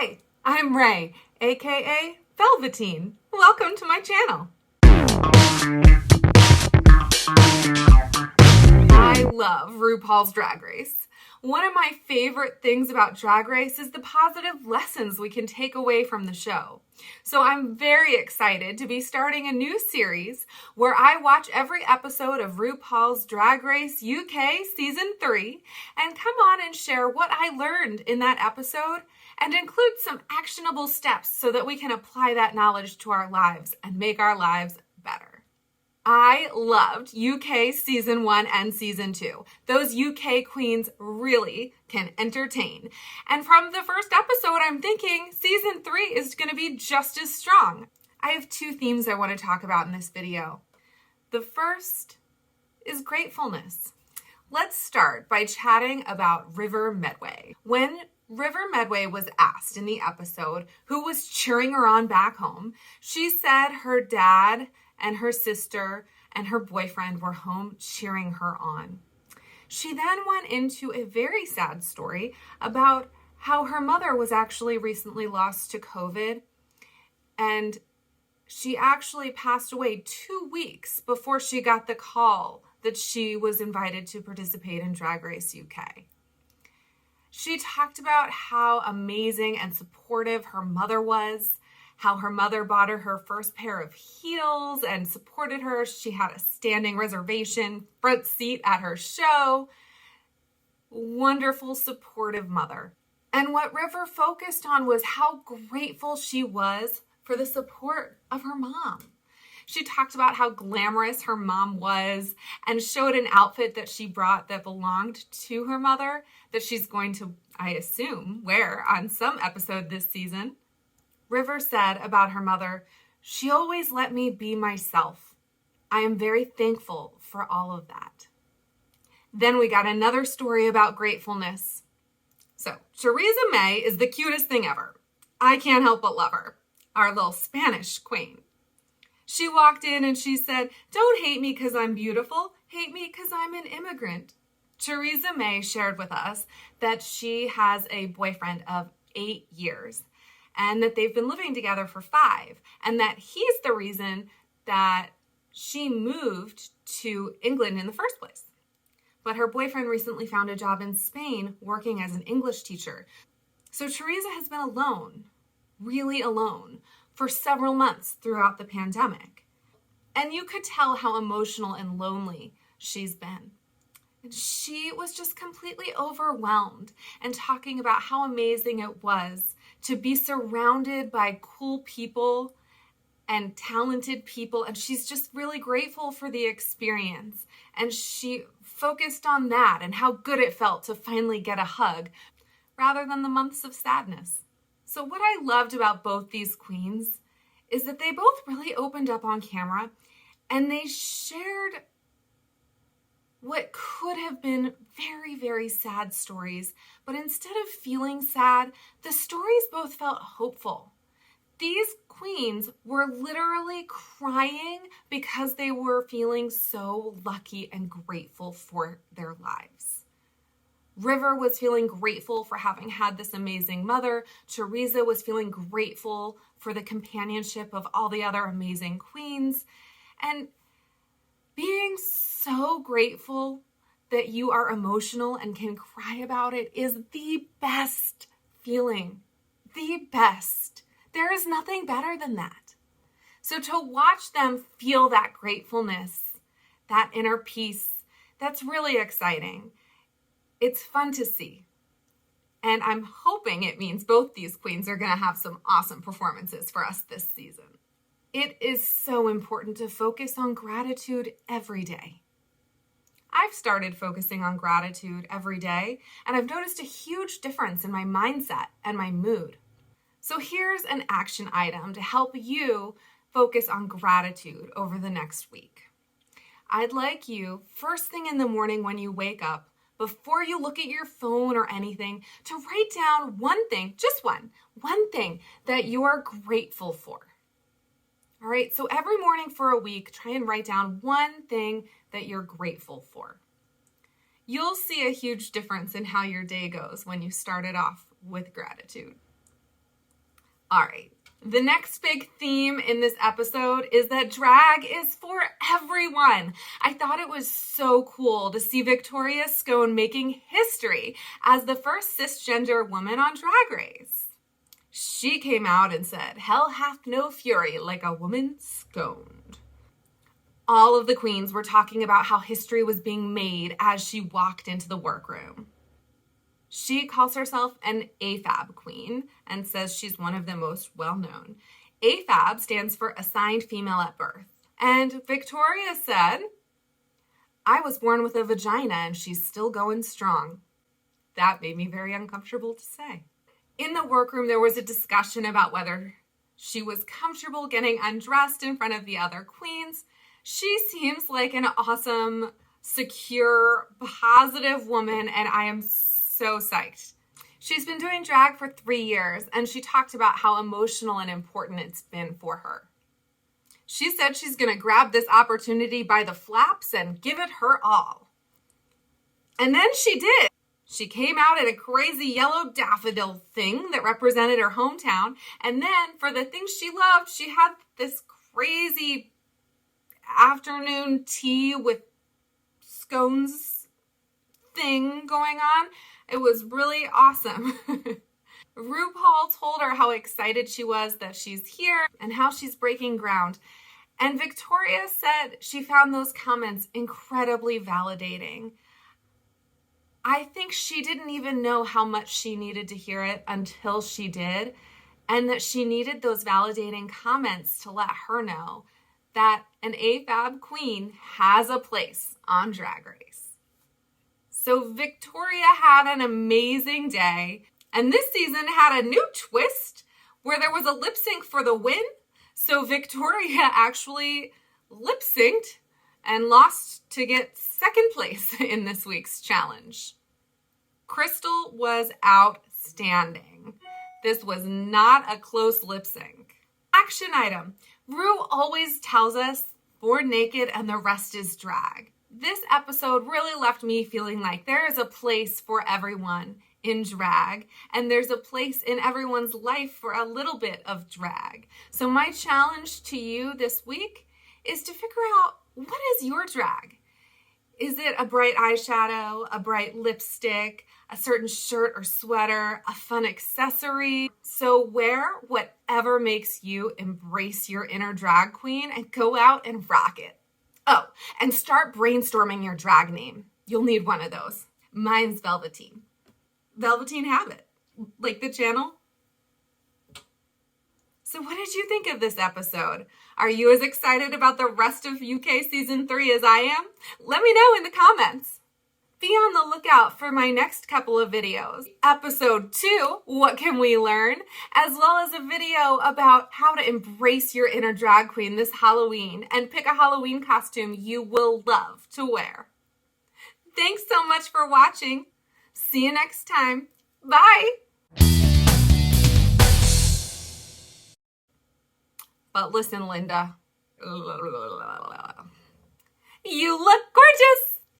Hi, I'm Ray, aka Velveteen. Welcome to my channel. I love RuPaul's Drag Race. One of my favorite things about Drag Race is the positive lessons we can take away from the show. So I'm very excited to be starting a new series where I watch every episode of RuPaul's Drag Race UK Season 3 and come on and share what I learned in that episode and include some actionable steps so that we can apply that knowledge to our lives and make our lives better. I loved UK Season 1 and Season 2. Those UK queens really can entertain. And from the first episode, I'm thinking Season 3 is going to be just as strong. I have two themes I want to talk about in this video. The first is gratefulness. Let's start by chatting about River Medway. When River Medway was asked in the episode who was cheering her on back home, she said her dad and her sister and her boyfriend were home cheering her on. She then went into a very sad story about how her mother was actually recently lost to COVID, and she actually passed away 2 weeks before she got the call that she was invited to participate in Drag Race UK. She talked about how amazing and supportive her mother was, how her mother bought her first pair of heels and supported her. She had a standing reservation, front seat at her show. Wonderful, supportive mother. And what River focused on was how grateful she was for the support of her mom. She talked about how glamorous her mom was and showed an outfit that she brought that belonged to her mother that she's going to, I assume, wear on some episode this season. River said about her mother, "She always let me be myself. I am very thankful for all of that." Then we got another story about gratefulness. So, Theresa May is the cutest thing ever. I can't help but love her. Our little Spanish queen. She walked in and she said, "Don't hate me because I'm beautiful. Hate me because I'm an immigrant." Theresa May shared with us that she has a boyfriend of 8 years and that they've been living together for 5, and that he's the reason that she moved to England in the first place. But her boyfriend recently found a job in Spain working as an English teacher. So Theresa has been alone, really alone, for several months throughout the pandemic. And you could tell how emotional and lonely she's been. And she was just completely overwhelmed and talking about how amazing it was to be surrounded by cool people and talented people. And she's just really grateful for the experience. And she focused on that and how good it felt to finally get a hug rather than the months of sadness. So what I loved about both these queens is that they both really opened up on camera and they shared what could have been very, very sad stories. But instead of feeling sad, the stories both felt hopeful. These queens were literally crying because they were feeling so lucky and grateful for their lives. River was feeling grateful for having had this amazing mother. Theresa was feeling grateful for the companionship of all the other amazing queens. And being so grateful that you are emotional and can cry about it is the best feeling. The best. There is nothing better than that. So to watch them feel that gratefulness, that inner peace, that's really exciting. It's fun to see. And I'm hoping it means both these queens are going to have some awesome performances for us this season. It is so important to focus on gratitude every day. I've started focusing on gratitude every day, and I've noticed a huge difference in my mindset and my mood. So here's an action item to help you focus on gratitude over the next week. I'd like you, first thing in the morning when you wake up, before you look at your phone or anything, to write down one thing, just one thing that you are grateful for. All right, so every morning for a week, try and write down one thing that you're grateful for. You'll see a huge difference in how your day goes when you start it off with gratitude. All right. The next big theme in this episode is that drag is for everyone. I thought it was so cool to see Victoria Scone making history as the first cisgender woman on Drag Race. She came out and said, "Hell hath no fury like a woman sconed." All of the queens were talking about how history was being made as she walked into the workroom. She calls herself an AFAB queen and says she's one of the most well-known. AFAB stands for assigned female at birth. And Victoria said, "I was born with a vagina and she's still going strong." That made me very uncomfortable to say. In the workroom, there was a discussion about whether she was comfortable getting undressed in front of the other queens. She seems like an awesome, secure, positive woman, and I am so psyched. She's been doing drag for 3 years, and she talked about how emotional and important it's been for her. She said she's going to grab this opportunity by the flaps and give it her all. And then she did. She came out in a crazy yellow daffodil thing that represented her hometown, and then for the things she loved, she had this crazy afternoon tea with scones thing going on. It was really awesome. RuPaul told her how excited she was that she's here and how she's breaking ground. And Victoria said she found those comments incredibly validating. I think she didn't even know how much she needed to hear it until she did, and that she needed those validating comments to let her know that an AFAB queen has a place on Drag Race. So Victoria had an amazing day, and this season had a new twist where there was a lip sync for the win. So Victoria actually lip synced and lost to get second place in this week's challenge. Crystal was outstanding. This was not a close lip sync. Action item. Ru always tells us 4 naked and the rest is drag. This episode really left me feeling like there is a place for everyone in drag, and there's a place in everyone's life for a little bit of drag. So my challenge to you this week is to figure out, what is your drag? Is it a bright eyeshadow, a bright lipstick, a certain shirt or sweater, a fun accessory? So wear whatever makes you embrace your inner drag queen and go out and rock it. Oh, and start brainstorming your drag name. You'll need one of those. Mine's Velveteen. Velveteen Habit. Like the channel? So what did you think of this episode? Are you as excited about the rest of UK Season 3 as I am? Let me know in the comments. Be on the lookout for my next couple of videos. Episode 2, What Can We Learn? As well as a video about how to embrace your inner drag queen this Halloween and pick a Halloween costume you will love to wear. Thanks so much for watching. See you next time. Bye. But listen, Linda. You look gorgeous.